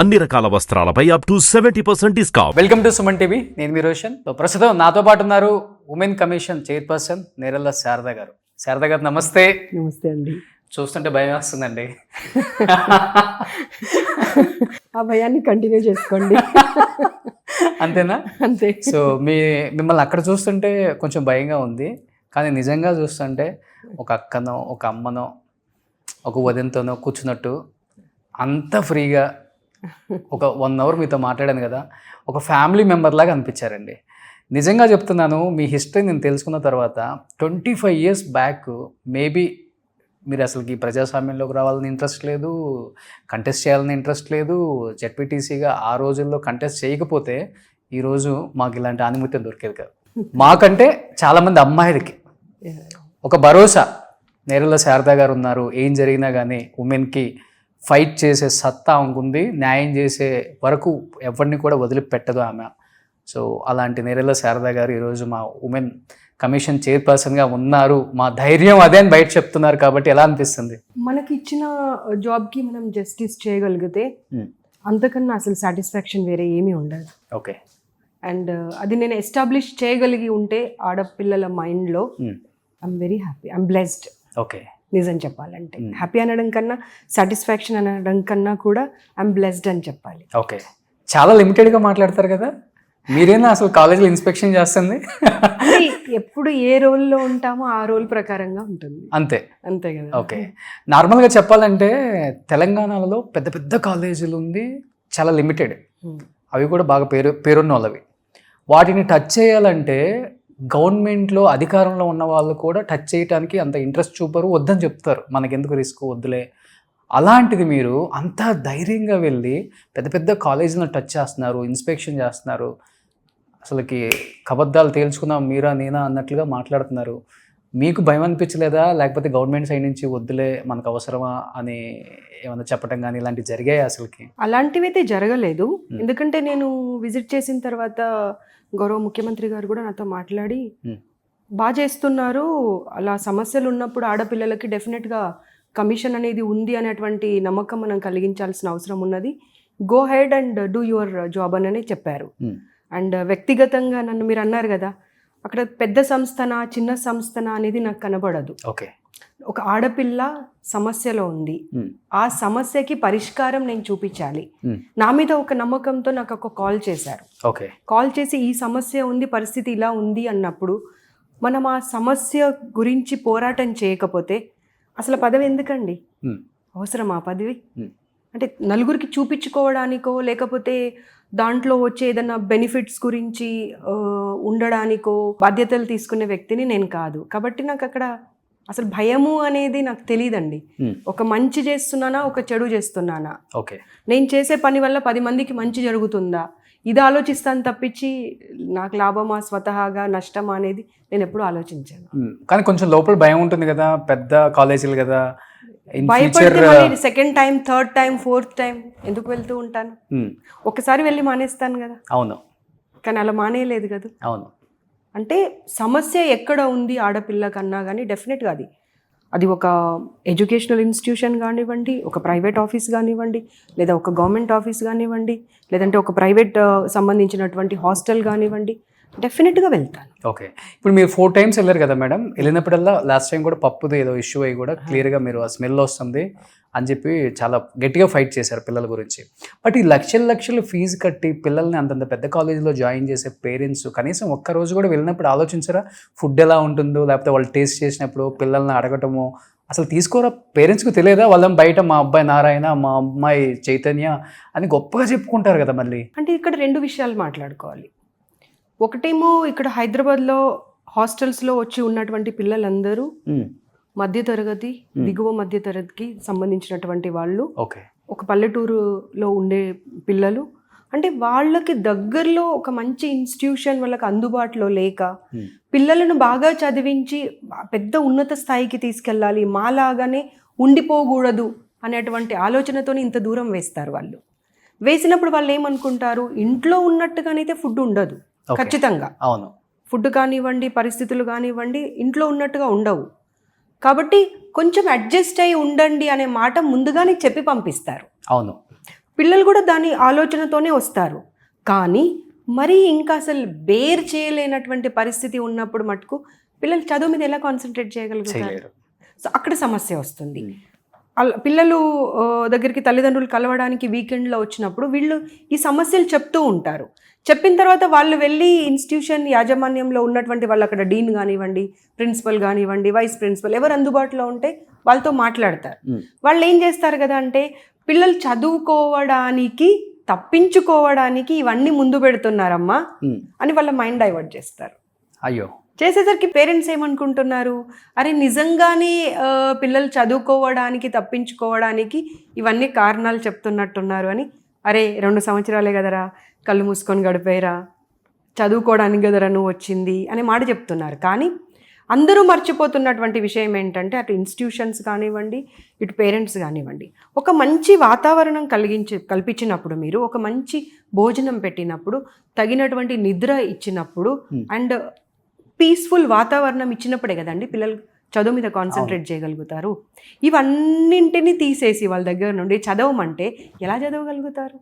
అన్ని రకాల వస్త్రాలపై up to 70% discount. Welcome to Suman TV. నేను మీ రోషన్. ప్రస్తుతం నాతో పాటు ఉన్నారు women commission chairperson Nerella Sharada garu. Sharada గారు నమస్తే. నమస్తే అండి. చూస్తుంటే భయం వస్తుందండి. ఆ భయాన్ని కంటిన్యూ చేసుకోండి. అంతేనా? అంతే. సో మిమ్మల్ని అక్కడ చూస్తుంటే కొంచెం భయంగా ఉంది, కానీ నిజంగా చూస్తుంటే ఒక అక్కనో ఒక అమ్మనో ఒక వదినతోనో కూర్చున్నట్టు అంత ఫ్రీగా ఒక 1 hour మీతో మాట్లాడాను కదా, ఒక ఫ్యామిలీ మెంబర్ లాగా అనిపించారండి. నిజంగా చెప్తున్నాను, మీ హిస్టరీ నేను తెలుసుకున్న తర్వాత 25 years బ్యాక్ మేబీ మీరు అసలుకి ప్రజాస్వామ్యంలోకి రావాలని ఇంట్రెస్ట్ లేదు, కంటెస్ట్ చేయాలని ఇంట్రెస్ట్ లేదు, జెడ్పీటీసీగా ఆ రోజుల్లో కంటెస్ట్ చేయకపోతే ఈరోజు మాకు ఇలాంటి ఆనిముత్యం దొరికేది కాదు. మాకంటే చాలామంది అమ్మాయిలకి ఒక భరోసా నేరెళ్ల శారద గారు ఉన్నారు. ఏం జరిగినా కానీ ఉమెన్కి ఫైట్ చేసే సత్తా ఉంది, న్యాయం చేసే వరకు ఎవరిని కూడా వదిలిపెట్టదు ఆమె. సో అలాంటి నేరెళ్ల శారద గారు ఈరోజు మా ఉమెన్ కమిషన్ చైర్పర్సన్గా ఉన్నారు. మా ధైర్యం అదే అని బయట చెప్తున్నారు. కాబట్టి ఎలా అనిపిస్తుంది? మనకి ఇచ్చిన జాబ్కి మనం జస్టిస్ చేయగలిగితే అంతకన్నా అసలు సాటిస్ఫాక్షన్ వేరే ఏమీ ఉండదు. ఓకే. అండ్ అది నేను ఎస్టాబ్లిష్ చేయగలిగి ఉంటే ఆడపిల్లల మైండ్లో I'm very happy, I'm blessed. Okay. నిజం చెప్పాలంటే హ్యాపీ అనడం కన్నా సాటిస్ఫాక్షన్ అనడం కన్నా కూడా ఐఎమ్ బ్లెస్డ్ అని చెప్పాలి. ఓకే. చాలా లిమిటెడ్గా మాట్లాడతారు కదా, మీరేనా అసలు కాలేజీలో ఇన్స్పెక్షన్ చేస్తుంది? ఎప్పుడు ఏ రోల్లో ఉంటామో ఆ రోల్ ప్రకారంగా ఉంటుంది. అంతే అంతే కదా. ఓకే. నార్మల్గా చెప్పాలంటే తెలంగాణలో పెద్ద పెద్ద కాలేజీలు ఉంది, చాలా లిమిటెడ్. అవి కూడా బాగా పేరున్న వాళ్ళవి. వాటిని టచ్ చేయాలంటే గవర్నమెంట్లో అధికారంలో ఉన్న వాళ్ళు కూడా టచ్ చేయడానికి అంత ఇంట్రెస్ట్ చూపరు, వద్దని చెప్తారు, మనకెందుకు రిస్క్ వద్దులే. అలాంటిది మీరు అంత ధైర్యంగా వెళ్ళి పెద్ద పెద్ద కాలేజీలను టచ్ చేస్తున్నారు, ఇన్స్పెక్షన్ చేస్తున్నారు. అసలుకి కబద్దాలు తేల్చుకుందాం మీరా నేనా అన్నట్లుగా మాట్లాడుతున్నారు. మీకు భయం అనిపించలేదా? లేకపోతే గవర్నమెంట్ సైడ్ నుంచి వద్దులే మనకు అవసరమా అని ఏమన్నా చెప్పడం కానీ ఇలాంటివి జరిగాయి? అసలుకి అలాంటివి అయితే జరగలేదు. ఎందుకంటే నేను విజిట్ చేసిన తర్వాత గౌరవ ముఖ్యమంత్రి గారు కూడా నాతో మాట్లాడి బాగా చేస్తున్నారు, అలా సమస్యలు ఉన్నప్పుడు ఆడపిల్లలకి డెఫినెట్గా కమిషన్ అనేది ఉంది అనేటువంటి నమ్మకం మనం కలిగించాల్సిన అవసరం ఉన్నది, go head and do your job అని చెప్పారు. అండ్ వ్యక్తిగతంగా నన్ను మీరు అన్నారు కదా, అక్కడ పెద్ద సంస్థన చిన్న సంస్థన అనేది నాకు కనబడదు. ఓకే. ఒక ఆడపిల్ల సమస్యలో ఉంది, ఆ సమస్యకి పరిష్కారం నేను చూపించాలి. నా మీద ఒక నమ్మకంతో నాకు ఒక కాల్ చేశారు. ఓకే. కాల్ చేసి ఈ సమస్య ఉంది, పరిస్థితి ఇలా ఉంది అన్నప్పుడు మనం ఆ సమస్య గురించి పోరాటం చేయకపోతే అసలు పదవి ఎందుకండి? అవసరం ఆ పదవి? అంటే నలుగురికి చూపించుకోవడానికో లేకపోతే దాంట్లో వచ్చే ఏదైనా బెనిఫిట్స్ గురించి ఉండడానికో బాధ్యతలు తీసుకునే వ్యక్తిని నేను కాదు. కాబట్టి నాకు అక్కడ అసలు భయము అనేది నాకు తెలియదండి. ఒక మంచి చేస్తున్నానా ఒక చెడు చేస్తున్నానా, ఓకే, నేను చేసే పని వల్ల 10 మందికి మంచి జరుగుతుందా, ఇది ఆలోచిస్తాను తప్పించి నాకు లాభమా స్వతహాగా నష్టమా అనేది నేను ఎప్పుడు ఆలోచించాను. కానీ కొంచెం లోపల భయం ఉంటుంది కదా, పెద్ద కాలేజీలు కదా, భయపడితే second time, third time, fourth time ఎందుకు వెళ్తూ ఉంటాను? ఒకసారి వెళ్ళి మానేస్తాను కదా. అవును. కానీ అలా మానేయలేదు కదా. అవును. అంటే సమస్య ఎక్కడ ఉంది ఆడపిల్ల కన్నా కానీ డెఫినెట్గా అది ఒక ఎడ్యుకేషనల్ ఇన్స్టిట్యూషన్ కానివ్వండి, ఒక ప్రైవేట్ ఆఫీస్ కానివ్వండి, లేదా ఒక గవర్నమెంట్ ఆఫీస్ కానివ్వండి, లేదంటే ఒక ప్రైవేట్ సంబంధించినటువంటి హాస్టల్ కానివ్వండి, డెఫినెట్గా వెళ్తాను. ఓకే. ఇప్పుడు మీరు 4 times వెళ్ళారు కదా మేడం, వెళ్ళినప్పుడల్లా లాస్ట్ టైం కూడా పప్పుది ఏదో ఇష్యూ అయ్యి కూడా క్లియర్గా మీరు ఆ స్మెల్ వస్తుంది అని చెప్పి చాలా గట్టిగా ఫైట్ చేశారు పిల్లల గురించి. బట్ ఈ లక్షలు ఫీజు కట్టి పిల్లల్ని అంతంత పెద్ద కాలేజీలో జాయిన్ చేసే పేరెంట్స్ కనీసం ఒక్కరోజు కూడా వెళ్ళినప్పుడు ఆలోచించరా ఫుడ్ ఎలా ఉంటుందో, లేకపోతే వాళ్ళు టేస్ట్ చేసినప్పుడు పిల్లల్ని అడగటము అసలు తీసుకోరా? పేరెంట్స్కి తెలియదా? వాళ్ళని బయట మా అబ్బాయి నారాయణ, మా అమ్మాయి చైతన్య అని గొప్పగా చెప్పుకుంటారు కదా. మళ్ళీ అంటే ఇక్కడ 2 విషయాలు మాట్లాడుకోవాలి. ఒకటేమో ఇక్కడ హైదరాబాద్లో హాస్టల్స్లో వచ్చి ఉన్నటువంటి పిల్లలందరూ మధ్యతరగతి, దిగువ మధ్యతరగతికి సంబంధించినటువంటి వాళ్ళు, ఒక పల్లెటూరులో ఉండే పిల్లలు. అంటే వాళ్ళకి దగ్గరలో ఒక మంచి ఇన్స్టిట్యూషన్ వాళ్ళకి అందుబాటులో లేక పిల్లలను బాగా చదివించి పెద్ద ఉన్నత స్థాయికి తీసుకెళ్ళాలి, మాలాగానే ఉండిపోకూడదు అనేటువంటి ఆలోచనతో ఇంత దూరం వేస్తారు. వాళ్ళు వేసినప్పుడు వాళ్ళు ఏమనుకుంటారు, ఇంట్లో ఉన్నట్టుగానైతే ఫుడ్ ఉండదు ఖచ్చితంగా. అవును. ఫుడ్ కానివ్వండి, పరిస్థితులు కానివ్వండి ఇంట్లో ఉన్నట్టుగా ఉండవు. కాబట్టి కొంచెం అడ్జస్ట్ అయ్యి ఉండండి అనే మాట ముందుగానే చెప్పి పంపిస్తారు. అవును. పిల్లలు కూడా దాని ఆలోచనతోనే వస్తారు. కానీ మరీ ఇంకా అసలు బేర్ చేయలేనటువంటి పరిస్థితి ఉన్నప్పుడు మటుకు పిల్లలు చదువు మీద ఎలా కాన్సన్ట్రేట్ చేయగలుగుతారు? సో అక్కడ సమస్య వస్తుంది. పిల్లలు దగ్గరికి తల్లిదండ్రులు కలవడానికి వీకెండ్లో వచ్చినప్పుడు వీళ్ళు ఈ సమస్యలు చెప్తూ ఉంటారు. చెప్పిన తర్వాత వాళ్ళు వెళ్ళి ఇన్స్టిట్యూషన్ యాజమాన్యంలో ఉన్నటువంటి వాళ్ళు, అక్కడ డీన్ కానివ్వండి, ప్రిన్సిపల్ కానివ్వండి, వైస్ ప్రిన్సిపల్, ఎవరు అందుబాటులో ఉంటే వాళ్ళతో మాట్లాడతారు. వాళ్ళు ఏం చేస్తారు కదా అంటే, పిల్లలు చదువుకోవడానికి తప్పించుకోవడానికి ఇవన్నీ ముందు పెడుతున్నారమ్మా అని వాళ్ళ మైండ్ డైవర్ట్ చేస్తారు. అయ్యో, చేసేసరికి పేరెంట్స్ ఏమనుకుంటున్నారు, అరే నిజంగానే పిల్లలు చదువుకోవడానికి తప్పించుకోవడానికి ఇవన్నీ కారణాలు చెప్తున్నట్టున్నారు అని. అరే 2 సంవత్సరాలే కదరా, కళ్ళు మూసుకొని గడిపేరా, చదువుకోవడానికి కదరా నువ్వు వచ్చింది అనే మాట చెప్తున్నారు. కానీ అందరూ మర్చిపోతున్నటువంటి విషయం ఏంటంటే, అటు ఇన్స్టిట్యూషన్స్ కానివ్వండి, ఇటు పేరెంట్స్ కానివ్వండి, ఒక మంచి వాతావరణం కల్పించినప్పుడు, మీరు ఒక మంచి భోజనం పెట్టినప్పుడు, తగినటువంటి నిద్ర ఇచ్చినప్పుడు అండ్ పీస్ఫుల్ వాతావరణం ఇచ్చినప్పుడే కదండి పిల్లలు చదువు మీద కాన్సన్ట్రేట్ చేయగలుగుతారు. ఇవన్నింటినీ తీసేసి వాళ్ళ దగ్గర నుండి చదవమంటే ఎలా చదవగలుగుతారు?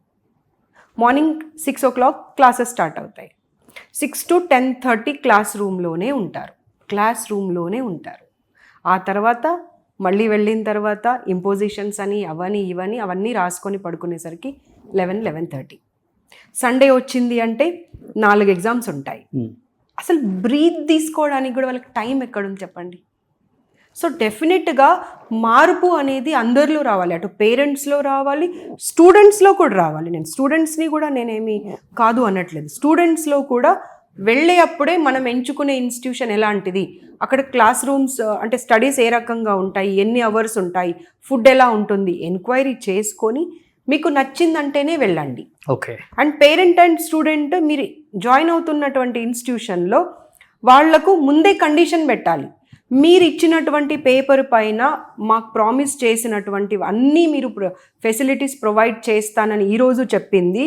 మార్నింగ్ 6 o'clock క్లాసెస్ స్టార్ట్ అవుతాయి. 6 to 10:30 క్లాస్ రూమ్లోనే ఉంటారు. ఆ తర్వాత మళ్ళీ వెళ్ళిన తర్వాత ఇంపోజిషన్స్ అని అవన్నీ రాసుకొని పడుకునేసరికి 11-11:30. సండే వచ్చింది అంటే 4 ఎగ్జామ్స్ ఉంటాయి. అసలు బ్రీత్ తీసుకోవడానికి కూడా వాళ్ళకి టైం ఎక్కడుంది చెప్పండి. సో డెఫినెట్గా మార్పు అనేది అందరిలో రావాలి, అటు పేరెంట్స్లో రావాలి, స్టూడెంట్స్లో కూడా రావాలి. నేను స్టూడెంట్స్ని కూడా నేనేమి కాదు అనట్లేదు. స్టూడెంట్స్లో కూడా వెళ్ళే అప్పుడే మనం ఎంచుకునే ఇన్స్టిట్యూషన్ ఎలాంటిది, అక్కడ క్లాస్ రూమ్స్ అంటే స్టడీస్ ఏ రకంగా ఉంటాయి, ఎన్ని అవర్స్ ఉంటాయి, ఫుడ్ ఎలా ఉంటుంది, ఎంక్వైరీ చేసుకొని మీకు నచ్చిందంటేనే వెళ్ళండి. Okay. And parent and student మీరు జాయిన్ అవుతున్నటువంటి ఇన్స్టిట్యూషన్లో వాళ్లకు ముందే కండిషన్ పెట్టాలి. మీరు ఇచ్చినటువంటి పేపర్ పైన మాకు ప్రామిస్ చేసినటువంటి అన్నీ మీరు ఫెసిలిటీస్ ప్రొవైడ్ చేస్తానని ఈరోజు చెప్పింది,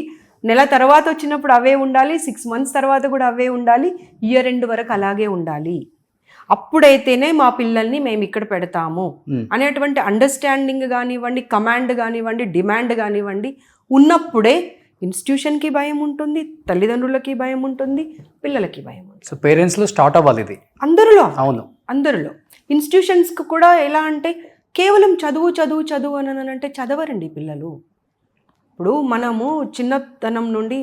నెల తర్వాత వచ్చినప్పుడు అవే ఉండాలి, 6 months తర్వాత కూడా అవే ఉండాలి, ఇయర్ ఎండ్ వరకు అలాగే ఉండాలి. అప్పుడైతేనే మా పిల్లల్ని మేము ఇక్కడ పెడతాము అనేటువంటి అండర్స్టాండింగ్ కానివ్వండి, కమాండ్ కానివ్వండి, డిమాండ్ కానివ్వండి ఉన్నప్పుడే ఇన్స్టిట్యూషన్కి భయం ఉంటుంది, తల్లిదండ్రులకి భయం ఉంటుంది, పిల్లలకి భయం ఉంటుంది. సో పేరెంట్స్లో స్టార్ట్ అవ్వాలి ఇది అందరిలో. ఇన్స్టిట్యూషన్స్కి కూడా ఎలా అంటే కేవలం చదువు అని అంటే చదవరండి పిల్లలు. ఇప్పుడు మనము చిన్నతనం నుండి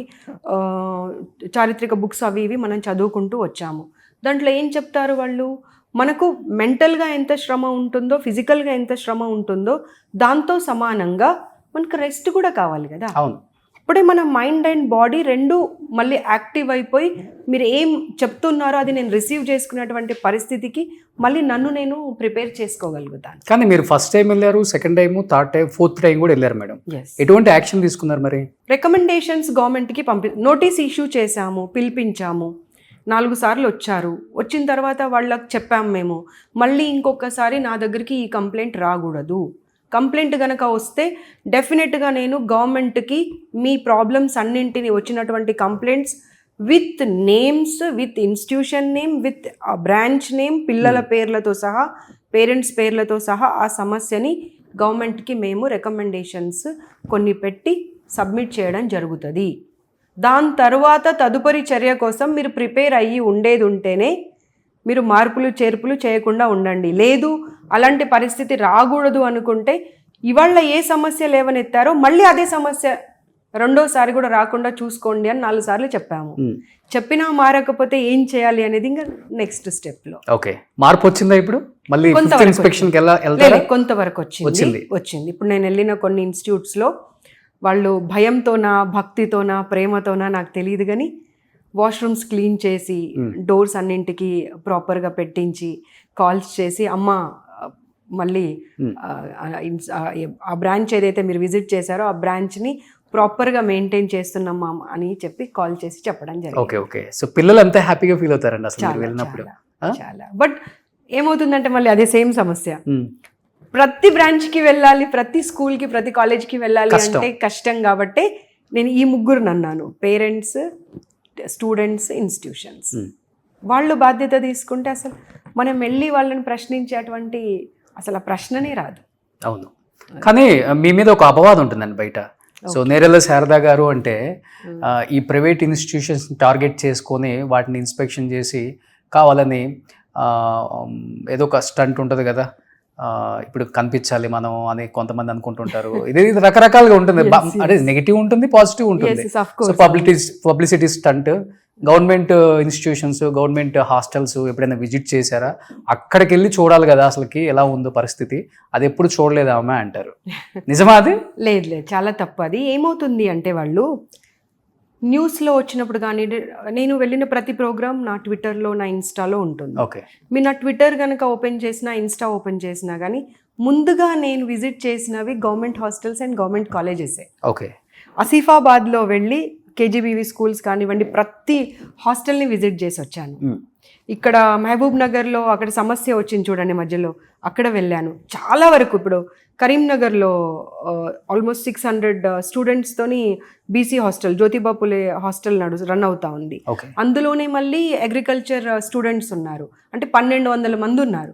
చారిత్రక బుక్స్ అవి ఇవి మనం చదువుకుంటూ వచ్చాము. దాంట్లో ఏం చెప్తారు వాళ్ళు, మనకు మెంటల్గా ఎంత శ్రమ ఉంటుందో, ఫిజికల్గా ఎంత శ్రమ ఉంటుందో దాంతో సమానంగా మనకు రెస్ట్ కూడా కావాలి కదా. అవును. అప్పుడే మన మైండ్ అండ్ బాడీ రెండు మళ్ళీ యాక్టివ్ అయిపోయి మీరు ఏం చెప్తున్నారో అది నేను రిసీవ్ చేసుకునేటువంటి పరిస్థితికి మళ్ళీ నన్ను నేను ప్రిపేర్ చేసుకోగలుగుతాను. కానీ మీరు ఫస్ట్ టైం వెళ్ళారు, second time, third time, fourth time కూడా వెళ్ళారు మేడం. ఎటువంటి యాక్షన్ తీసుకున్నారు మరి? రికమెండేషన్స్ గవర్నమెంట్కి నోటీస్ ఇష్యూ చేశాము, పిలిపించాము. 4 సార్లు వచ్చారు. వచ్చిన తర్వాత వాళ్ళకి చెప్పాము మేము, మళ్ళీ ఇంకొకసారి నా దగ్గరికి ఈ కంప్లైంట్ రాకూడదు. కంప్లైంట్ కనుక వస్తే డెఫినెట్గా నేను గవర్నమెంట్కి మీ ప్రాబ్లమ్స్ అన్నింటినీ వచ్చినటువంటి complaints with names, with institution name, with branch name, పిల్లల పేర్లతో సహా, పేరెంట్స్ పేర్లతో సహా ఆ సమస్యని గవర్నమెంట్కి మేము రికమెండేషన్స్ కొన్ని పెట్టి సబ్మిట్ చేయడం జరుగుతుంది. దాని తర్వాత తదుపరి చర్య కోసం మీరు ప్రిపేర్ అయ్యి ఉండేది ఉంటేనే మీరు మార్పులు చేర్పులు చేయకుండా ఉండండి. లేదు అలాంటి పరిస్థితి రాకూడదు అనుకుంటే ఇవాళ ఏ సమస్య లేవనెత్తారో మళ్ళీ అదే సమస్య రెండోసారి కూడా రాకుండా చూసుకోండి అని 4 సార్లు చెప్పాము. చెప్పినా మారకపోతే ఏం చేయాలి అనేది ఇంకా నెక్స్ట్ స్టెప్లో. ఓకే, మార్పు వచ్చిందా ఇప్పుడు? మళ్ళీ కొంతవరకు వచ్చింది. ఇప్పుడు నేను వెళ్ళిన కొన్ని ఇన్స్టిట్యూట్స్లో వాళ్ళు భయంతోనా, భక్తితోనా, ప్రేమతోనా నాకు తెలియదు కానీ వాష్రూమ్స్ క్లీన్ చేసి, డోర్స్ అన్నింటికి ప్రాపర్గా పెట్టించి, కాల్స్ చేసి, అమ్మ మళ్ళీ ఆ బ్రాంచ్ ఏదైతే మీరు విజిట్ చేశారో ఆ బ్రాంచ్ని ప్రాపర్గా మెయింటైన్ చేస్తున్నామా అని చెప్పి కాల్ చేసి చెప్పడం జరిగింది. Okay okay. సో పిల్లలు అంతా హ్యాపీగా ఫీల్ అవుతారండి అసలు వెళ్ళినప్పుడు. చాలా. బట్ ఏమవుతుందంటే మళ్ళీ అదే సేమ్ సమస్య, ప్రతి బ్రాంచ్కి వెళ్ళాలి, ప్రతి స్కూల్కి, ప్రతి కాలేజ్కి వెళ్ళాలి అంటే కష్టం. కాబట్టి నేను ఈ 3 అన్నాను, పేరెంట్స్, స్టూడెంట్స్, ఇన్స్టిట్యూషన్స్. వాళ్ళు బాధ్యత తీసుకుంటే అసలు మనం వెళ్ళి వాళ్ళని ప్రశ్నించేటువంటి అసలు ఆ ప్రశ్ననే రాదు. అవును. కానీ మీ మీద ఒక అపవాదం ఉంటుందండి బయట, సో నేరెళ్ళ శారదా గారు అంటే ఈ ప్రైవేట్ ఇన్స్టిట్యూషన్స్ టార్గెట్ చేసుకొని వాటిని ఇన్స్పెక్షన్ చేసి కావాలని ఏదో ఒక స్టంట్ ఉంటుంది కదా, ఇప్పుడు కనిపించాలి మనం అని కొంతమంది అనుకుంటుంటారు. ఇది రకరకాలుగా ఉంటుంది, అంటే నెగిటివ్ ఉంటుంది, పాజిటివ్ ఉంటుంది. So publicity stunt. Government institutions, government hostels ఎప్పుడైనా విజిట్ చేశారా? అక్కడికి వెళ్ళి చూడాలి కదా అసలుకి ఎలా ఉందో పరిస్థితి, అది ఎప్పుడు చూడలేదా అమ్మ అంటారు. నిజమా అది? లేదు, చాలా తప్పు. అది ఏమవుతుంది అంటే వాళ్ళు న్యూస్లో వచ్చినప్పుడు కానీ, నేను వెళ్ళిన ప్రతి ప్రోగ్రామ్ నా ట్విట్టర్లో, నా ఇన్స్టాలో ఉంటుంది. ఓకే. మీరు నా ట్విట్టర్ కనుక ఓపెన్ చేసినా, ఇన్స్టా ఓపెన్ చేసినా కానీ ముందుగా నేను విజిట్ చేసినవి గవర్నమెంట్ హాస్టల్స్ అండ్ గవర్నమెంట్ కాలేజెసే. ఓకే. ఆసిఫాబాద్లో వెళ్ళి కేజీబీవీ స్కూల్స్ కానివ్వండి, ప్రతి హాస్టల్ని విజిట్ చేసి వచ్చాను. ఇక్కడ మహబూబ్ నగర్లో అక్కడ సమస్య వచ్చింది చూడండి మధ్యలో, అక్కడ వెళ్ళాను. చాలా వరకు ఇప్పుడు కరీంనగర్లో almost 600 స్టూడెంట్స్తోని BC hostel, Jyotiba Phule hostel run అవుతా ఉంది. అందులోనే మళ్ళీ అగ్రికల్చర్ స్టూడెంట్స్ ఉన్నారు, అంటే 1200 మంది ఉన్నారు.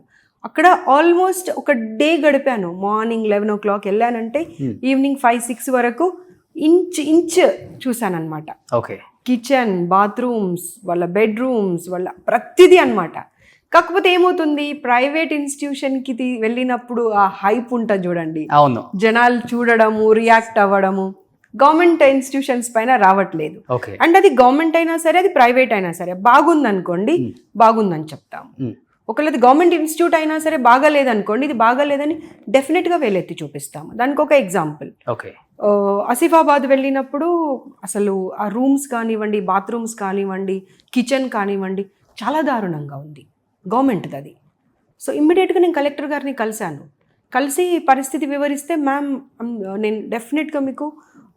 అక్కడ ఆల్మోస్ట్ ఒక డే గడిపాను. మార్నింగ్ 11 o'clock వెళ్ళానంటే ఈవినింగ్ 5-6 వరకు ఇంచ్ చూశానమాట. ఓకే. కిచెన్, బాత్రూమ్స్, వాళ్ళ బెడ్రూమ్స్, వాళ్ళ ప్రతిదీ అనమాట. కాకపోతే ఏమవుతుంది, ప్రైవేట్ ఇన్స్టిట్యూషన్కి వెళ్ళినప్పుడు ఆ హైప్ ఉంటుంది చూడండి, అవును, జనాలు చూడడము, రియాక్ట్ అవ్వడము గవర్నమెంట్ ఇన్స్టిట్యూషన్స్ పైన రావట్లేదు. ఓకే. అండ్ అది గవర్నమెంట్ అయినా సరే, అది ప్రైవేట్ అయినా సరే, బాగుందనుకోండి బాగుందని చెప్తాము. ఒకవేళ అది గవర్నమెంట్ ఇన్స్టిట్యూట్ అయినా సరే బాగాలేదనుకోండి, ఇది బాగాలేదని డెఫినెట్గా వేలెత్తి చూపిస్తాము. దానికి ఒక ఎగ్జాంపుల్, ఓకే, ఆసిఫాబాద్ వెళ్ళినప్పుడు అసలు ఆ రూమ్స్ కానివ్వండి, బాత్రూమ్స్ కానివ్వండి, కిచెన్ కానివ్వండి చాలా దారుణంగా ఉంది గవర్నమెంట్ది అది. సో ఇమ్మీడియట్గా నేను కలెక్టర్ గారిని కలిసి పరిస్థితి వివరిస్తే, మ్యామ్ నేను డెఫినెట్గా మీకు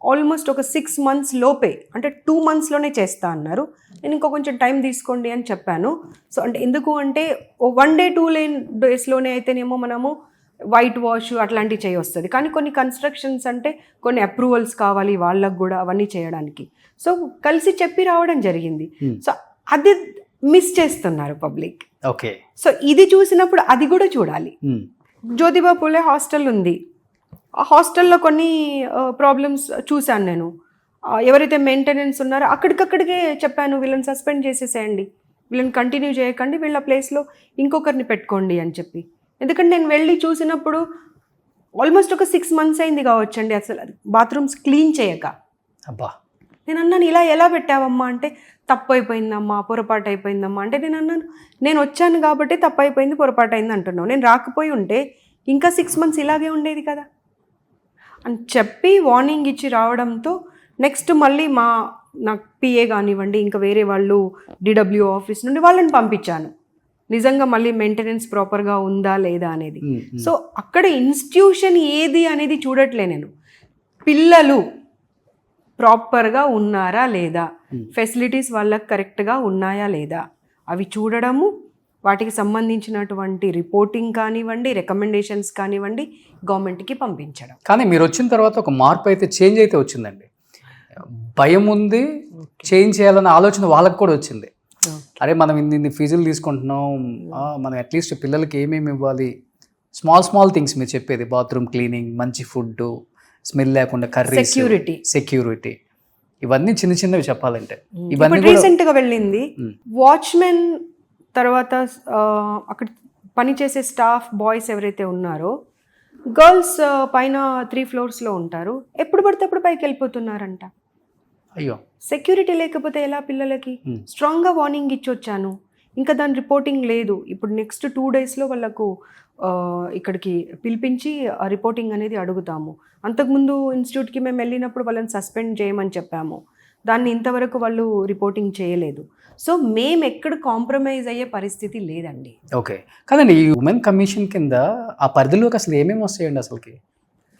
ఆల్మోస్ట్ ఒక 6 months లోపే, అంటే 2 monthsలోనే చేస్తా అన్నారు. నేను ఇంకో కొంచెం టైం తీసుకోండి అని చెప్పాను. సో అంటే ఎందుకు అంటే 1 day 2 daysలోనే అయితేనేమో మనము వైట్ వాష్ అట్లాంటివి చేయొస్తుంది. కానీ కొన్ని కన్స్ట్రక్షన్స్ అంటే కొన్ని అప్రూవల్స్ కావాలి వాళ్ళకు కూడా, అవన్నీ చేయడానికి. సో కలిసి చెప్పి రావడం జరిగింది. సో అది మిస్ చేస్తున్నారు పబ్లిక్. ఓకే. సో ఇది చూసినప్పుడు అది కూడా చూడాలి. జ్యోతిబా పులే హాస్టల్ ఉంది, ఆ హాస్టల్లో కొన్ని ప్రాబ్లమ్స్ చూశాను నేను. ఎవరైతే మెయింటెనెన్స్ ఉన్నారో అక్కడికక్కడికే చెప్పాను, వీళ్ళని సస్పెండ్ చేసేసేయండి, వీళ్ళని కంటిన్యూ చేయకండి, వీళ్ళ ప్లేస్లో ఇంకొకరిని పెట్టుకోండి అని చెప్పి. ఎందుకంటే నేను వెళ్ళి చూసినప్పుడు ఆల్మోస్ట్ ఒక 6 months అయింది కావచ్చండి అసలు బాత్రూమ్స్ క్లీన్ చేయక. అబ్బా. నేను అన్నాను, ఇలా ఎలా పెట్టావమ్మా అంటే, తప్పు అయిపోయిందమ్మా, పొరపాటు అయిపోయిందమ్మా అంటే. నేను అన్నాను, నేను వచ్చాను కాబట్టి తప్పు అయిపోయింది, పొరపాటు అయింది అంటున్నావు, నేను రాకపోయి ఉంటే ఇంకా 6 months ఇలాగే ఉండేది కదా అని చెప్పి వార్నింగ్ ఇచ్చి రావడంతో నెక్స్ట్ మళ్ళీ నాకు పిఏ కానివ్వండి, ఇంకా వేరే వాళ్ళు డిడబ్ల్యూ ఆఫీస్ నుండి వాళ్ళని పంపించాను, నిజంగా మళ్ళీ మెయింటెనెన్స్ ప్రాపర్గా ఉందా లేదా అనేది. సో అక్కడ ఇన్స్టిట్యూషన్ ఏది అనేది చూడట్లే నేను, పిల్లలు ప్రాపర్గా ఉన్నారా లేదా, ఫెసిలిటీస్ వాళ్ళకి కరెక్ట్గా ఉన్నాయా లేదా అవి చూడడము, వాటికి సంబంధించినటువంటి రిపోర్టింగ్ కానివ్వండి, రికమెండేషన్స్ కానివ్వండి గవర్నమెంట్కి పంపించడం. కానీ మీరు వచ్చిన తర్వాత ఒక మార్పు అయితే, చేంజ్ అయితే వచ్చిందండి. భయం ఉంది, చేంజ్ చేయాలన్న ఆలోచన వాళ్ళకి కూడా వచ్చింది. అరే మనం ఇన్ని ఫీజులు తీసుకుంటున్నాం, మనం అట్లీస్ట్ పిల్లలకి ఏమేమి ఇవ్వాలి, స్మాల్ థింగ్స్ మీరు చెప్పేది, బాత్రూమ్ క్లీనింగ్, మంచి ఫుడ్, స్మెల్ లేకుండా కర్రీ, సెక్యూరిటీ, ఇవన్నీ చిన్నవి చెప్పాలంటే. ఇవన్నీ రీసెంట్గా వెళ్ళింది వాచ్మెన్ తర్వాత అక్కడ పనిచేసే స్టాఫ్ బాయ్స్ ఎవరైతే ఉన్నారో, గర్ల్స్ పైన 3 floors ఉంటారు, ఎప్పుడు పడితే అప్పుడు పైకి వెళ్ళిపోతున్నారంట. అయ్యో, సెక్యూరిటీ లేకపోతే ఎలా పిల్లలకి? స్ట్రాంగ్గా వార్నింగ్ ఇచ్చొచ్చాను, ఇంకా దాని రిపోర్టింగ్ లేదు. ఇప్పుడు నెక్స్ట్ 2 daysలో వాళ్ళకు ఇక్కడికి పిలిపించి రిపోర్టింగ్ అనేది అడుగుతాము. అంతకుముందు ఇన్స్టిట్యూట్కి మేము వెళ్ళినప్పుడు వాళ్ళని సస్పెండ్ చేయమని చెప్పాము, దాన్ని ఇంతవరకు వాళ్ళు రిపోర్టింగ్ చేయలేదు. సో మేము ఎక్కడ కాంప్రమైజ్ అయ్యే పరిస్థితి లేదండి. ఓకే. కాదండి, ఈ ఉమెన్ కమిషన్ కింద ఆ పరిధిలోకి అసలు ఏమేమి వస్తాయండి అసలుకి?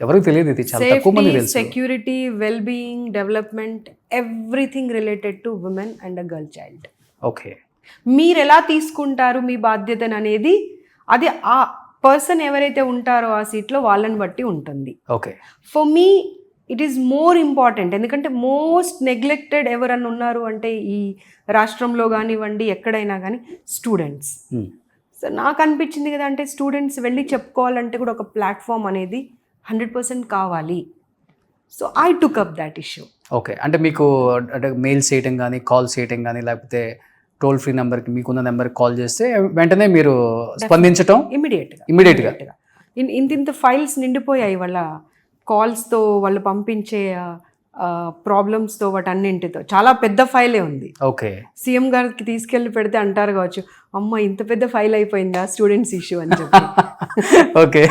ఎవరికి తెలియదు, ఇది చాలా తక్కువ మంది తెలుసు. Security, well being, development, everything related to women and a girl child. Okay. మీరు ఎలా తీసుకుంటారు మీ బాధ్యతను అనేది, అది ఆ పర్సన్ ఎవరైతే ఉంటారో ఆ సీట్లో వాళ్ళని బట్టి ఉంటుంది. Okay. For me it is more important. ఎందుకంటే మోస్ట్ నెగ్లెక్టెడ్ ఎవరన్నా ఉన్నారు అంటే ఈ రాష్ట్రంలో కానివ్వండి, ఎక్కడైనా కానీ స్టూడెంట్స్. సో నాకు అనిపించింది కదా, అంటే స్టూడెంట్స్ వెళ్ళి చెప్పుకోవాలంటే కూడా ఒక ప్లాట్ఫామ్ అనేది 100% కావాలి. So I took up that issue. Okay, అంటే మీకు అంటే మెయిల్స్ చేయటం కానీ కాల్స్ చేయటం కానీ లేకపోతే టోల్ ఫ్రీ నెంబర్కి మీకున్న నెంబర్కి కాల్ చేస్తే వెంటనే మీరు స్పందించటం ఇమీడియట్గా. ఇంత ఫైల్స్ నిండిపోయాయి వాళ్ళ కాల్స్తో, వాళ్ళు పంపించే ప్రాబ్లమ్స్తో, వాటన్నింటితో. చాలా పెద్ద ఫైలే ఉంది. ఓకే, సీఎం గారికి తీసుకెళ్ళి పెడితే అంటారు కావచ్చు, అమ్మ ఇంత పెద్ద ఫైల్ అయిపోయిందా స్టూడెంట్స్ ఇష్యూ అని చెప్పి. ఓకే.